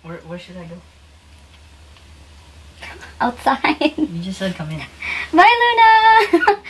Where should I go? Outside. You just said come in. Bye, Luna!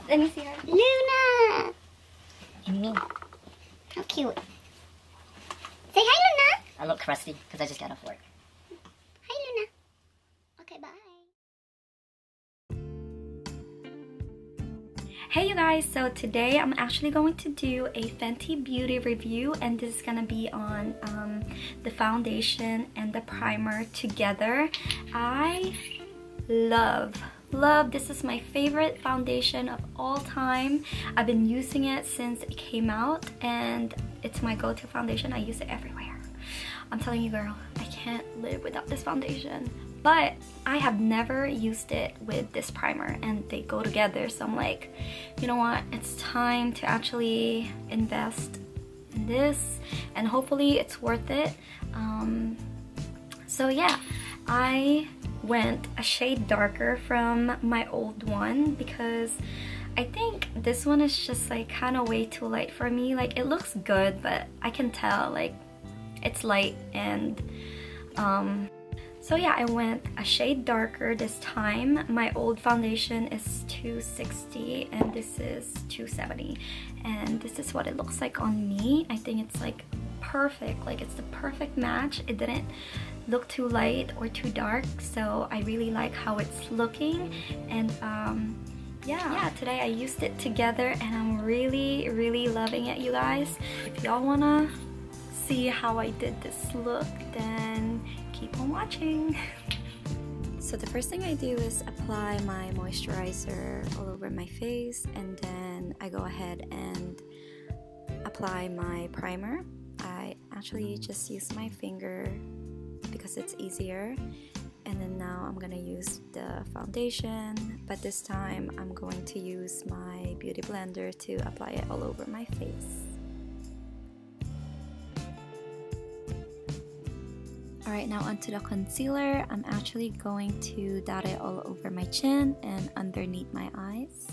Let me see her. Luna! Me. How cute. Say hi, Luna! I look crusty because I just got off work. Hi, Luna. Okay, bye. Hey you guys, so today I'm actually going to do a Fenty beauty review, and this is gonna be on the foundation and the primer together. I love this. Is my favorite foundation of all time. I've been using it since it came out and it's my go-to foundation. I use it everywhere. I'm telling you girl, I can't live without this foundation. But I have never used it with this primer and they go together, so I'm like, you know what, it's time to actually invest in this and hopefully it's worth it. So yeah, I went a shade darker from my old one because I think this one is just like kind of way too light for me. Like it looks good, but I can tell like it's light, and so yeah, I went a shade darker this time. My old foundation is 260 and this is 270, and this is what it looks like on me. I think it's like perfect, like it's the perfect match. It didn't look too light or too dark, so I really like how it's looking. And yeah, today I used it together and I'm really loving it, you guys. If y'all wanna see how I did this look, then keep on watching. So the first thing I do is apply my moisturizer all over my face, and then I go ahead and apply my primer. I actually just use my finger because it's easier. And then now I'm gonna use the foundation, but this time I'm going to use my beauty blender to apply it all over my face. Alright, now onto the concealer. I'm actually going to dot it all over my chin and underneath my eyes.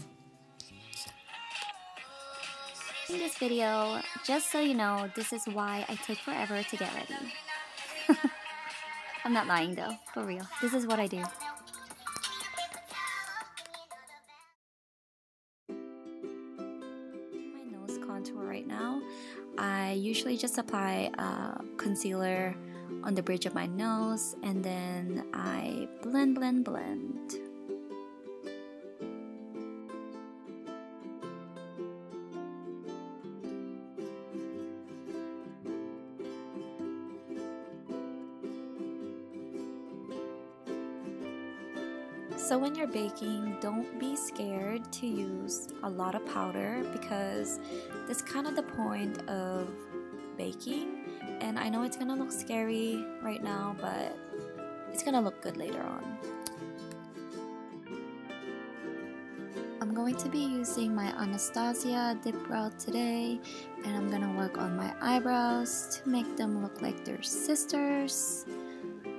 In this video, just so you know, this is why I take forever to get ready. I'm not lying though, for real. This is what I do. My nose contour right now. I usually just apply concealer on the bridge of my nose, and then I blend. So when you're baking, don't be scared to use a lot of powder because that's kind of the point of baking. And I know it's gonna look scary right now, but it's gonna look good later on. I'm going to be using my Anastasia dip brow today, and I'm gonna work on my eyebrows to make them look like they're sisters.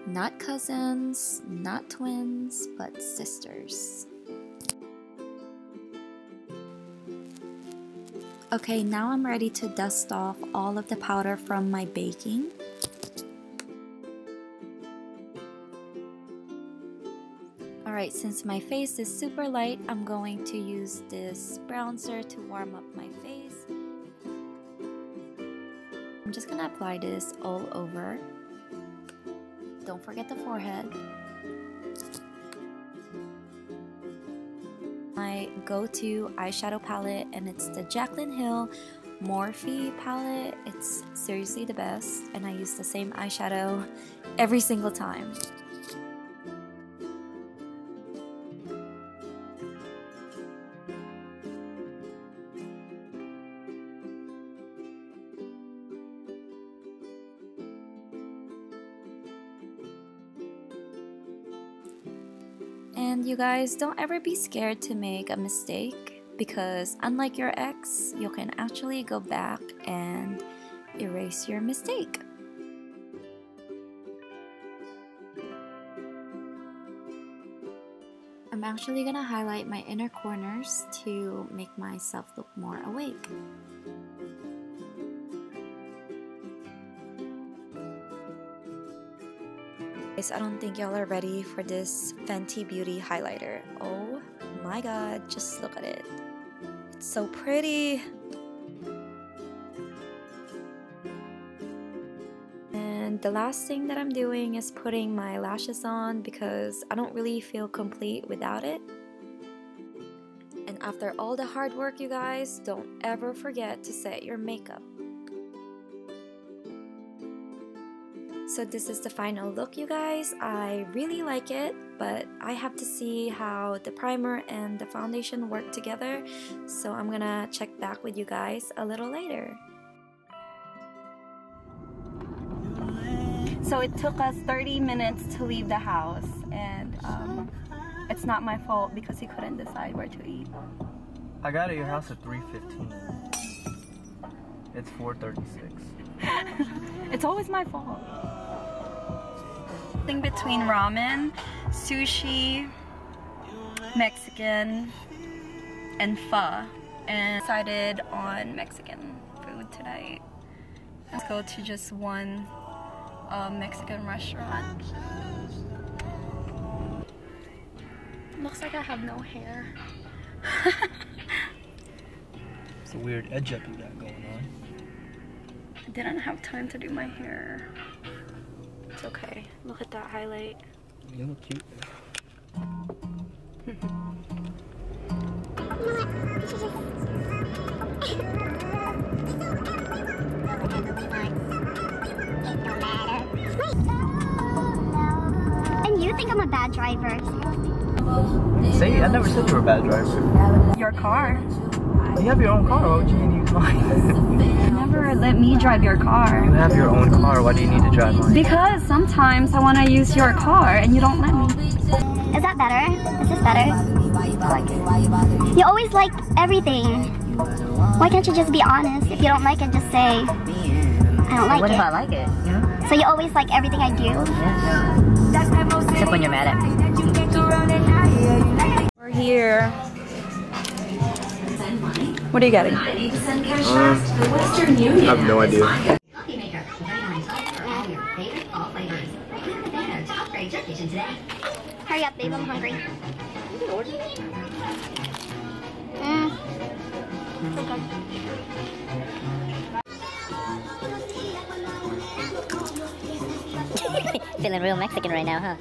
Not cousins, not twins, but sisters. Okay, now I'm ready to dust off all of the powder from my baking. Alright, since my face is super light, I'm going to use this bronzer to warm up my face. I'm just gonna apply this all over. Don't forget the forehead. My go-to eyeshadow palette, and it's the Jaclyn Hill Morphe palette. It's seriously the best, and I use the same eyeshadow every single time. And you guys, don't ever be scared to make a mistake, because unlike your ex, you can actually go back and erase your mistake. I'm actually gonna highlight my inner corners to make myself look more awake. Guys, I don't think y'all are ready for this Fenty Beauty highlighter. Oh my god, just look at it. It's so pretty. And the last thing that I'm doing is putting my lashes on because I don't really feel complete without it. And after all the hard work, you guys, don't ever forget to set your makeup. So this is the final look, you guys. I really like it, but I have to see how the primer and the foundation work together. So I'm gonna check back with you guys a little later. So it took us 30 minutes to leave the house, and it's not my fault because he couldn't decide where to eat. I got at your house at 3:15. It's 4:36. It's always my fault. Thing between ramen, sushi, Mexican, and pho, and decided on Mexican food tonight. Let's go to just one Mexican restaurant. Looks like I have no hair. It's a weird edge up you got going on. I didn't have time to do my hair. It's okay. Look at that highlight. You look cute there. And you think I'm a bad driver? Say, I never said you were a bad driver. Your car. You have your own car, why would you need to use mine? You never let me drive your car. You have your own car, why do you need to drive mine? Because sometimes I want to use your car and you don't let me. Is that better? Is this better? I like it. You always like everything. Why can't you just be honest? If you don't like it, just say, I don't like What it. if I like it? You know? So you always like everything I do? Yeah. Except when you're mad at me. We're here. What are you getting? I have no idea. Hurry up, babe, I'm hungry. Okay. Feeling real Mexican right now, huh?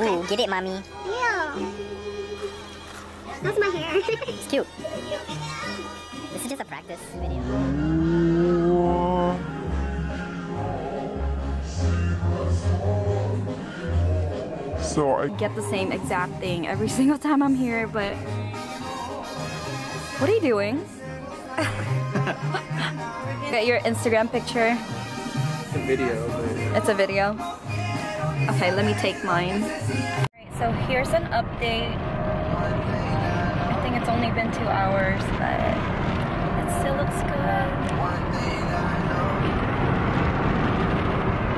Ooh, get it, mommy. Yeah. That's my hair. It's cute. This is just a practice video. So I Get the same exact thing every single time I'm here, but what are you doing? Get your Instagram picture. It's a video, but... It's a video. Okay, let me take mine. Alright, so here's an update. I think it's only been 2 hours, but it still looks good.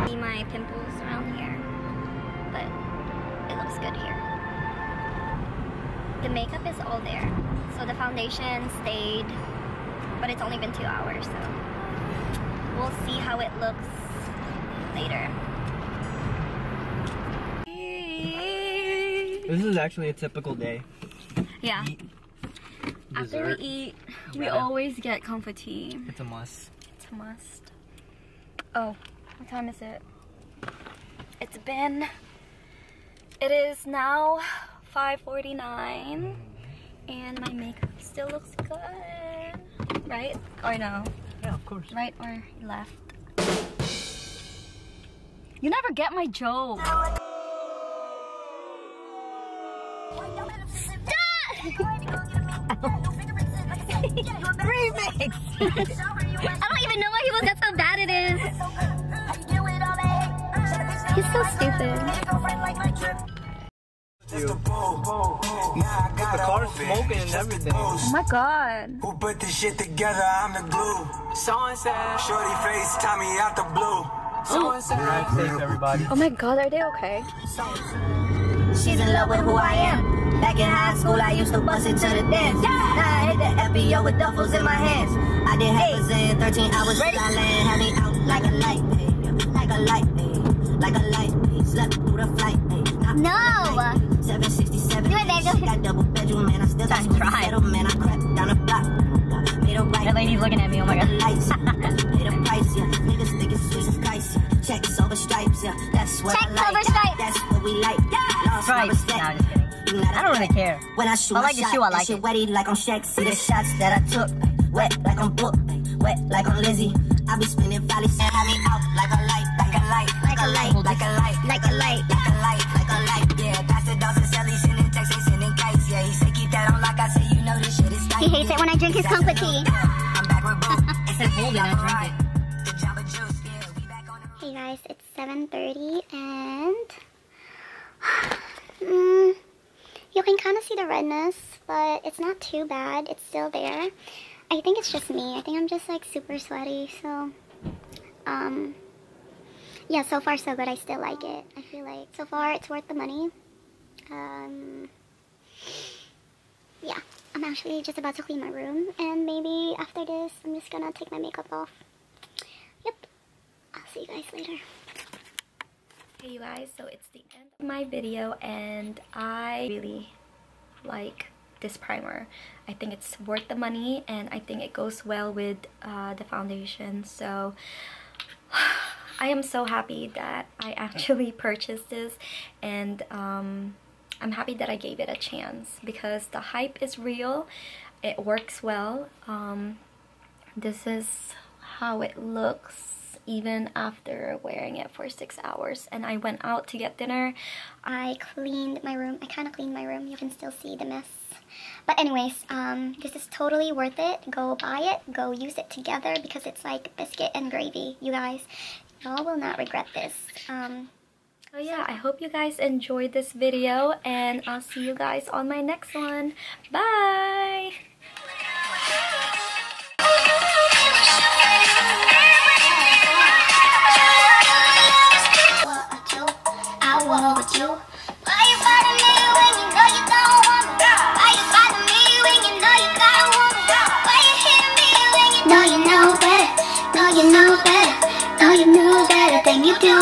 See my pimples around here, but it looks good here. The makeup is all there, so the foundation stayed, but it's only been 2 hours, so we'll see how it looks later. This is actually a typical day. Yeah. Eat, After we dessert. eat, we Yeah. always get comfort tea. It's a must. It's a must. Oh, what time is it? It is now 5:49, and my makeup still looks good. Right? Or no? Yeah, of course. Right or left? You never get my joke. Remix! I don't even know why he was. That's how bad it is. He's so stupid. The car's smoking and everything. Oh my god. Who put this shit together? I'm the glue. Shorty face, Tommy out the blue. Drive safe, everybody. Oh my god, are they okay? She's in love with who I am. Back in high school, I used to bust it to the dance. Now I hit the FBO with duffels in my hands. I did hackers in 13 hours. Till I land, had me out like a light, babe. Like a light, babe. like a light. Slept through the flight. No. 767. Do it, babe. Do it. Got double bedroom, man. I still got settled, man. I crept down the block. Made a right. That lady's looking at me, oh my god. Lights. Made a price, yeah. Niggas think it's Swiss Christ. Checks over stripes, yeah. That's what Checks I like. over stripes. That's what we like. Lost my Right. respect. No, I'm just kidding. I don't really care. When I shoot I like my the shot, shoe, I that like shit it. wetty like on Shaq. See the shots that I took. Wet like on Book. Wet like on Lizzie. I be spinning folly, saying have me out like a light. Like a light. Like a light. Like a light. Like a light. Like a light. Like a light. Yeah, that's the dose of Sally sending texts, ain't sending kites. Yeah, he say keep that on like I say, you know this shit is tight. He hates it when I drink his conch tea. I'm back with Boo. I said hold it, not drink it. The Jamba Juice, yeah, we back on the Hey guys, it's 7:30 and you can kind of see the redness, but it's not too bad. It's still there. I think it's just me. I think I'm just like super sweaty, so yeah, so far so good. I still like it. I feel like so far it's worth the money. Yeah, I'm actually just about to clean my room, and maybe after this I'm just gonna take my makeup off. Yep, I'll see you guys later. Hey you guys, so it's the end of my video and I really like this primer. I think it's worth the money and I think it goes well with the foundation, so I am so happy that I actually purchased this, and I'm happy that I gave it a chance because the hype is real. It works well. This is how it looks even after wearing it for 6 hours, and I went out to get dinner. I cleaned my room. I kind of cleaned my room. You can still see the mess. But anyways, this is totally worth it. Go buy it. Go use it together because it's like biscuit and gravy, you guys. Y'all will not regret this. So yeah, I hope you guys enjoyed this video and I'll see you guys on my next one. Bye! I want with you. Why you bother me when you know you don't want me? Why you bother me when you know you got a woman? Why you hitting me when you know better? Know you know better. Know you know better than you do.